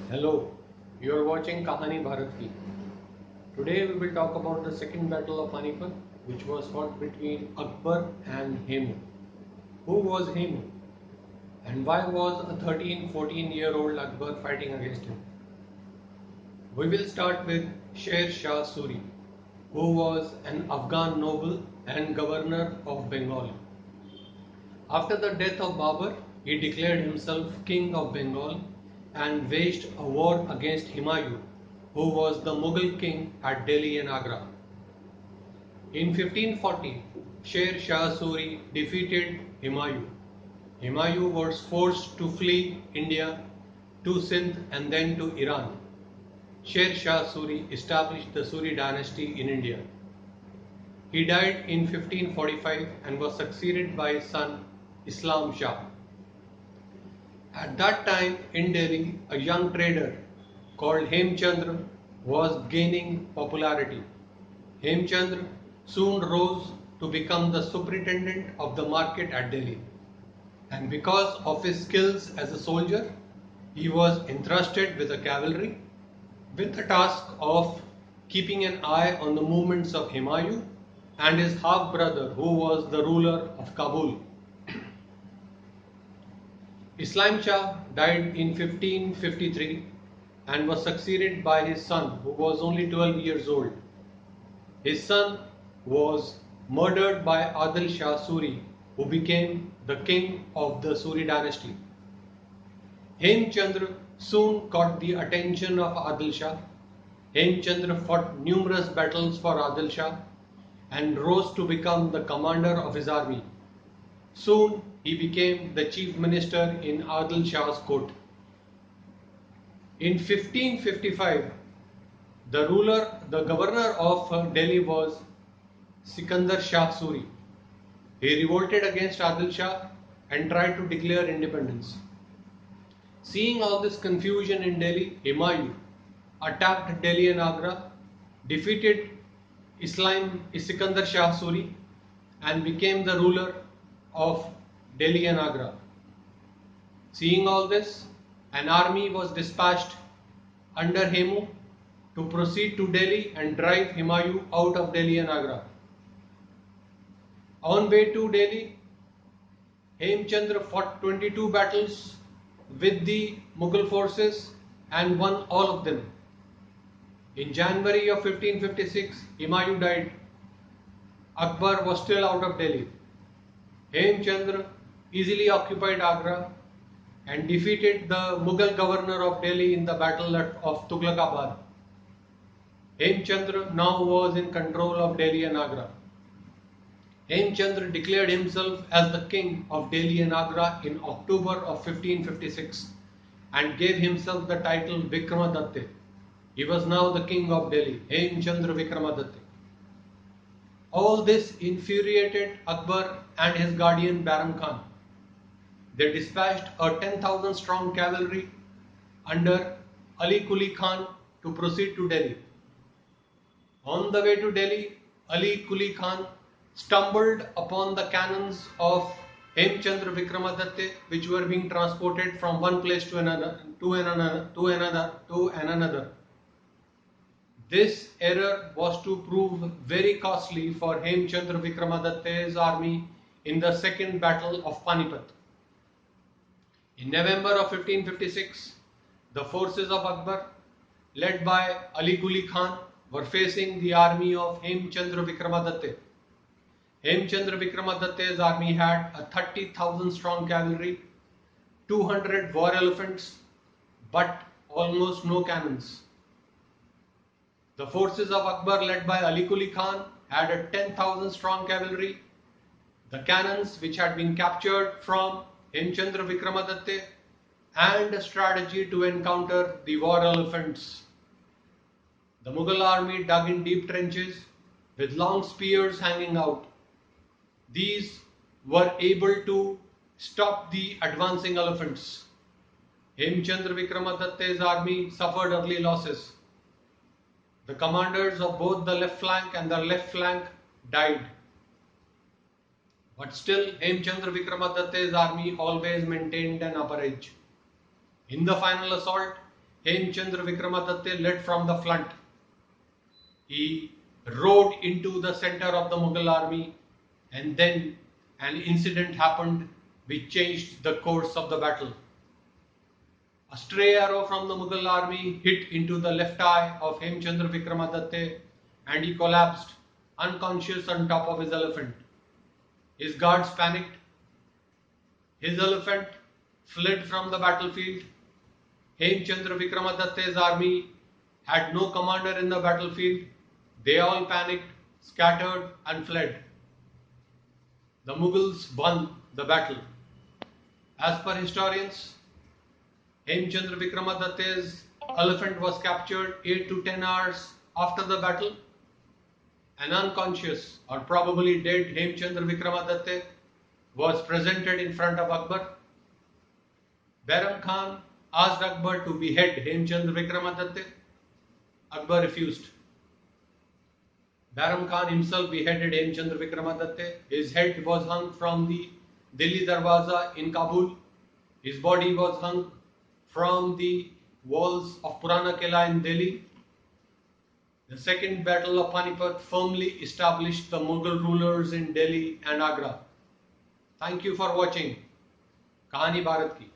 Hello, you are watching Kahani Bharat Ki. Today we will talk about the Second Battle of Panipat, which was fought between Akbar and Hemu. Who was Hemu? And why was a 13-14-year-old Akbar fighting against him? We will start with Sher Shah Suri, who was an Afghan noble and governor of Bengal. After the death of Babur, he declared himself king of Bengal and waged a war against Humayun, who was the Mughal king at Delhi and Agra. In 1540, Sher Shah Suri defeated Humayun. Humayun was forced to flee India to Sindh and then to Iran. Sher Shah Suri established the Suri dynasty in India. He died in 1545 and was succeeded by his son Islam Shah. At that time in Delhi, a young trader called Hemchandra was gaining popularity. Hemchandra soon rose to become the superintendent of the market at Delhi. And because of his skills as a soldier, he was entrusted with the cavalry with the task of keeping an eye on the movements of Humayun and his half-brother who was the ruler of Kabul. Islam Shah died in 1553 and was succeeded by his son who was only 12 years old. His son was murdered by Adil Shah Suri, who became the king of the Suri dynasty. Hemchandra soon caught the attention of Adil Shah. Hemchandra fought numerous battles for Adil Shah and rose to become the commander of his army. Soon he became the chief minister in Adil Shah's court. In 1555, the governor of Delhi was Sikandar Shah Suri. He revolted against Adil Shah and tried to declare independence. Seeing all this confusion in Delhi, Humayun attacked Delhi and Agra, defeated Sikandar Shah Suri and became the ruler of Delhi and Agra. Seeing all this, an army was dispatched under Hemu to proceed to Delhi and drive Humayun out of Delhi and Agra. On way to Delhi, Hemchandra fought 22 battles with the Mughal forces and won all of them. In January of 1556, Humayun died. Akbar was still out of Delhi. Hemchandra easily occupied Agra and defeated the Mughal governor of Delhi in the battle of Tughlaqabad. Hemchandra now was in control of Delhi and Agra. Hemchandra declared himself as the king of Delhi and Agra in October of 1556 and gave himself the title Vikramadatya. He was now the king of Delhi, Hemchandra Vikramadatya. All this infuriated Akbar and his guardian Baram Khan. They dispatched a 10,000 strong cavalry under Ali Quli Khan to proceed to Delhi. On the way to Delhi, Ali Quli Khan stumbled upon the cannons of Hemchandra Vikramadatya, which were being transported from one place to another. This error was to prove very costly for Hemchandra Vikramaditya's army in the Second Battle of Panipat. In November of 1556, the forces of Akbar, led by Ali Quli Khan, were facing the army of Hemchandra Vikramaditya. Hemchandra Vikramaditya's army had a 30,000 strong cavalry, 200 war elephants, but almost no cannons. The forces of Akbar, led by Ali Quli Khan, had a 10,000 strong cavalry, the cannons which had been captured from Hemchandra Vikramaditya, and a strategy to encounter the war elephants. The Mughal army dug in deep trenches with long spears hanging out. These were able to stop the advancing elephants. Hemchandra Vikramaditya's army suffered early losses. The commanders of both the left flank and the left flank died. But still, Hemchandra Vikramaditya's army always maintained an upper edge. In the final assault, Hemchandra Vikramadatya led from the front. He rode into the center of the Mughal army, and then an incident happened which changed the course of the battle. A stray arrow from the Mughal army hit into the left eye of Hemchandra Vikramadatya, and he collapsed unconscious on top of his elephant. His guards panicked. His elephant fled from the battlefield. Hemchandra Vikramaditya's army had no commander in the battlefield. They all panicked, scattered and fled. The Mughals won the battle. As per historians, Hemchandra Vikramaditya's elephant was captured 8 to 10 hours after the battle. An unconscious or probably dead Hemchandra Vikramaditya was presented in front of Akbar. Bairam Khan asked Akbar to behead Hemchandra Vikramaditya. Akbar refused. Bairam Khan himself beheaded Hemchandra Vikramaditya. His head was hung from the Delhi Darwaza in Kabul. His body was hung from the walls of Purana Killa in Delhi. The Second Battle of Panipat firmly established the Mughal rulers in Delhi and Agra. Thank you for watching Kahani Bharat Ki.